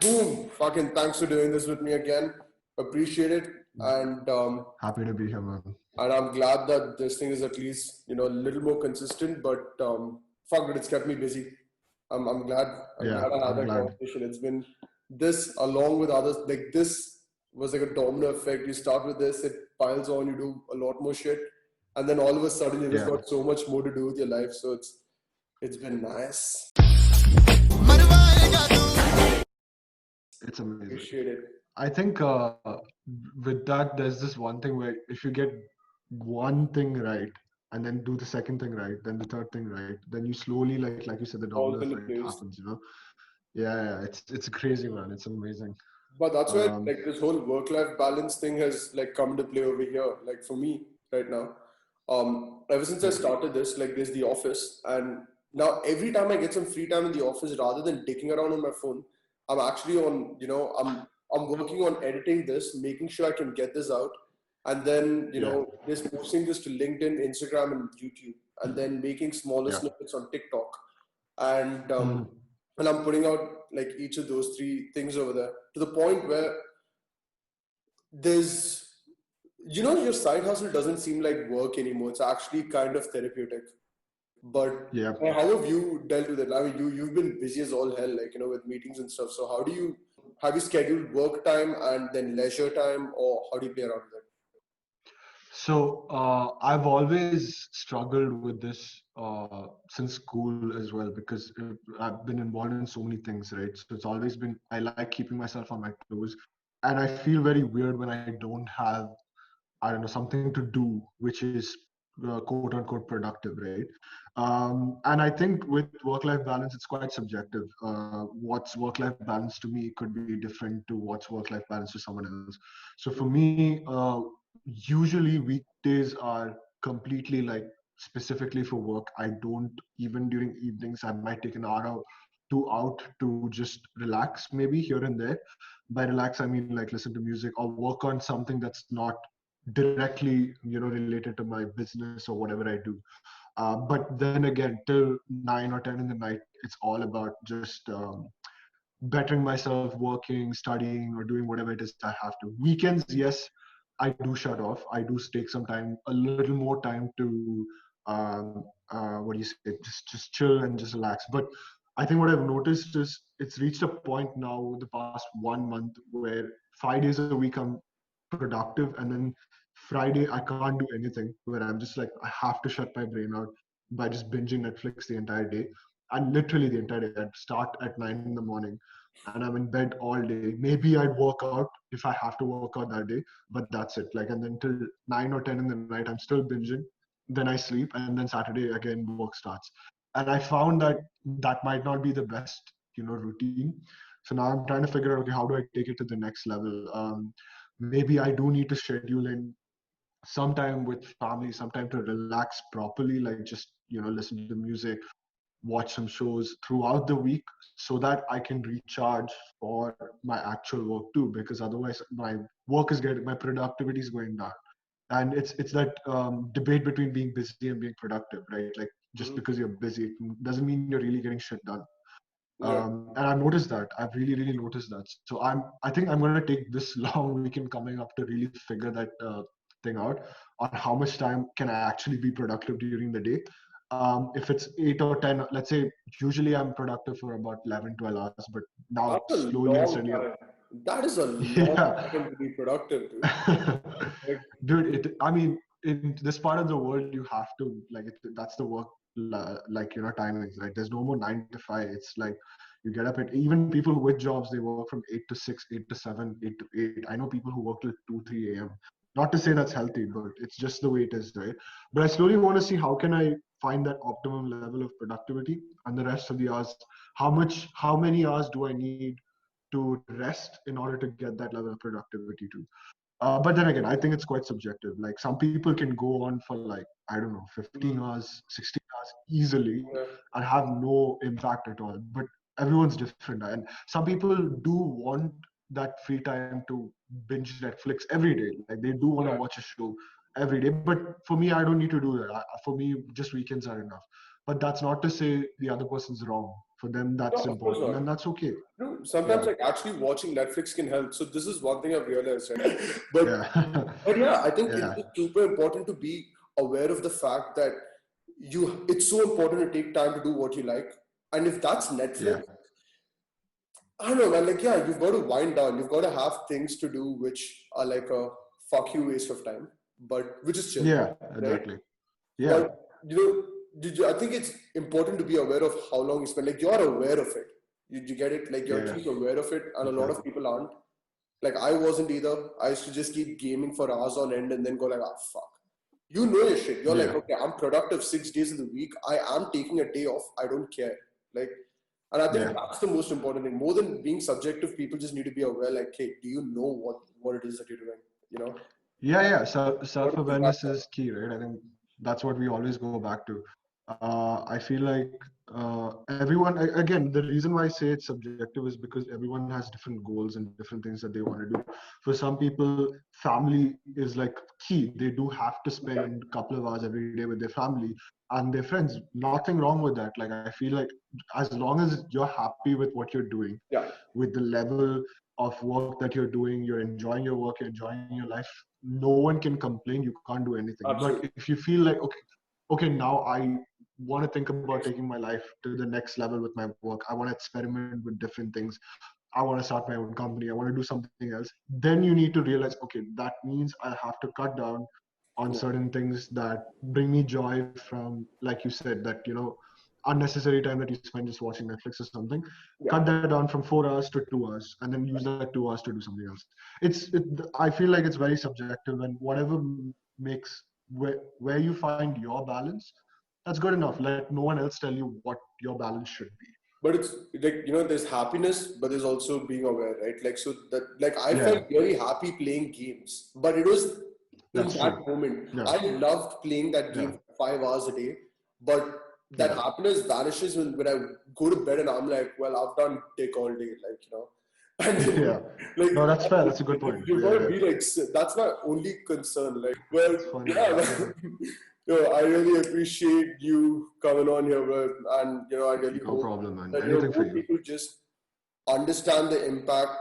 Boom! Fucking thanks for doing this with me again. Appreciate it. Happy to be here, man. And I'm glad that this thing is at least, a little more consistent, but fuck it, it's kept me busy. I'm glad. I'm Yeah, glad I had I'm that glad. conversation. It's been this along with others. Like this was like a domino effect. You start with this, it piles on. You do a lot more shit, and then all of a sudden you just Yeah, got so much more to do with your life. So it's been nice. it's amazing. Appreciate it. I think with that, there's this one thing where if you get one thing right and then do the second thing right, then the third thing right, then you slowly, like you said, the domino Falls into effect place. happens. Yeah. It's crazy, man. It's amazing. But that's where Um, like this whole work-life balance thing has like come into play over here. Like for me right now, ever since I yeah, started this, like there's the office, and now every time I get some free time in the office, rather than dicking around on my phone, I'm actually on. I'm working on editing this, making sure I can get this out, and then yeah, just posting this to LinkedIn, Instagram, and YouTube, and then making smaller yeah. snippets on TikTok, and Mhm. I'm putting out like each of those three things over there to the point where there's your side hustle doesn't seem like work anymore. It's actually kind of therapeutic. But Yeah. how have you dealt with it? I mean, you've been busy as all hell, like with meetings and stuff. So how do you have you scheduled work time and then leisure time, or how do you play around with it? So I've always struggled with this since school as well because I've been involved in so many things, right? So it's always been I like keeping myself on my toes, and I feel very weird when I don't have I don't know something to do which is quote unquote productive, right? And I think with work-life balance, it's quite subjective. What's work-life balance to me could be different to what's work-life balance to someone else. So for me, usually weekdays are completely like specifically for work. I don't even during evenings. I might take an hour or two out to just relax, maybe here and there. By relax, I mean like listen to music or work on something that's not directly related to my business or whatever I do. But then again, till 9 or 10 in the night, it's all about just bettering myself, working, studying, or doing whatever it is I have to. Weekends, yes, I do shut off. I do take some time, a little more time to, what do you say, just chill and just relax. But I think what I've noticed is it's reached a point now, the past 1 month, where 5 days a week I'm productive, and then Friday I can't do anything. Where I'm just like I have to shut my brain out by just binging Netflix the entire day, and literally the entire day. I'd start at 9 in the morning and I'm in bed all day. Maybe I'd work out if I have to work out that day, but that's it. Like, and then till 9 or 10 in the night, I'm still binging. Then I sleep, and then Saturday again work starts. And I found that that might not be the best, routine. So now I'm trying to figure out, okay, how do I take it to the next level? Maybe I do need to schedule in some time with family, some time to relax properly, like just listen to music, watch some shows throughout the week so that I can recharge for my actual work too. Because otherwise, my my productivity is going down. And it's that debate between being busy and being productive, right? Like just Mm-hmm. because you're busy doesn't mean you're really getting shit done. Yeah. And I've noticed that. I've really noticed that. So I think I'm going to take this long weekend coming up to really figure that thing out on how much time can I actually be productive during the day. If it's 8 or 10, let's say, usually I'm productive for about 11, 12 hours, but now That's a slowly and long steadily, time. That is a long yeah. time to be productive, dude. Like, Dude, I mean, in this part of the world, you have to like that's the work like timings, right? There's no more 9 to 5. It's like you get up at even people who with jobs they work from 8 to 6, 8 to 7, 8 to 8. I know people who work till 2, 3 a.m. Not to say that's healthy, but it's just the way it is, right? But I slowly want to see how can I find that optimum level of productivity and the rest of the hours. How many hours do I need to rest in order to get that level of productivity too? But then again, I think it's quite subjective. Like some people can go on for like, I don't know, 15 mm, hours, 16 hours easily yeah, and have no impact at all. But everyone's different. And some people do want that free time to binge Netflix every day. Like they do want to yeah. watch a show every day. But for me, I don't need to do that. For me, just weekends are enough. but that's not to say the other person's wrong. For them, No, that's of course important, not. and that's okay. No, sometimes Yeah, like actually watching Netflix can help. So this is one thing I've realized, right? but yeah, but yeah, I think yeah, it's super important to be aware of the fact that it's so important to take time to do what you like. And if that's yeah, Netflix, I don't know, man. Like, yeah, you've got to wind down. You've got to have things to do which are like a fuck you waste of time, but which is chill, yeah, right? exactly. Yeah, But you know, I think it's important to be aware of how long you spend. Like, you're aware of it. You get it? Like, you're at yeah, least aware of it, and a lot of exactly. people aren't. Like, I wasn't either. I used to just keep gaming for hours on end and then go like, ah, fuck. You know your shit. You're like, Yeah, okay, I'm productive 6 days of the week. I am taking a day off. I don't care. Like, and I think yeah, that's the most important thing. More than being subjective, people just need to be aware. Like, hey, do you know what it is that you're doing? You know, yeah, yeah. got Self to do that. awareness is key, right? I think that's what we always go back to. I feel like everyone, again, the reason why I say it's subjective is because everyone has different goals and different things that they want to do. For some people, family is like key. They do have to Yeah, spend a couple of hours every day with their family and their friends. Nothing wrong with that. Like, I feel like as long as you're happy with what you're doing, yeah, with the level of work that you're doing, you're enjoying your work, you're enjoying your life, no one can complain. You can't do anything. But absolutely. if you feel like, okay, now I want to think about taking my life to the next level with my work. I want to experiment with different things. I want to start my own company. I want to do something else. Then you need to realize, okay, that means I have to cut down on Cool. certain things that bring me joy from, like you said, that, unnecessary time that you spend just watching Netflix or something. Yeah, Cut that down from 4 hours to 2 hours, and then use that 2 hours to do something else. I feel like it's very subjective, and whatever makes where you find your balance, that's good enough. Let no one else tell you what your balance should be. but it's like there's happiness, but there's also being aware, right? Like so that like I Yeah, felt very happy playing games, but it was in that's that true. moment. Yeah, I loved playing that yeah, game for 5 hours a day, but that yeah, happiness vanishes when I go to bed and I'm like, well, I've done dick all day, like and yeah. No, like that's fair. That's a good point. you've got Yeah, to yeah. be like, that's my only concern. Like, well, It's funny, yeah, man. Yeah, man. I really appreciate you coming on here, bro. And I really no hope problem, man. that Anything for more you. people just understand the impact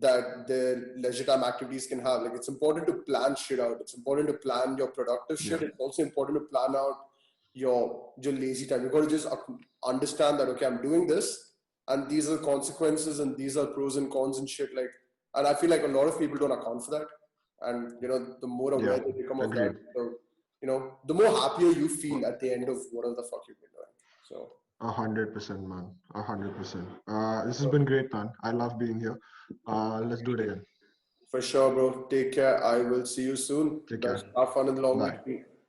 that their leisure time activities can have. Like, it's important to plan shit out. It's important to plan your productive Yeah, shit. It's also important to plan out your lazy time. You've got to just understand that, okay, I'm doing this, and these are the consequences, and these are pros and cons and shit. Like, and I feel like a lot of people don't account for that. And the more yeah. aware they become of that, Agreed. the more happier you feel at the end of whatever the fuck you've been doing. So 100%, man. 100%. This has been great, man. I love being here. Let's do it again. for sure, bro. Take care. I will see you soon. Take care. Best. Have fun in the long Bye. weekend.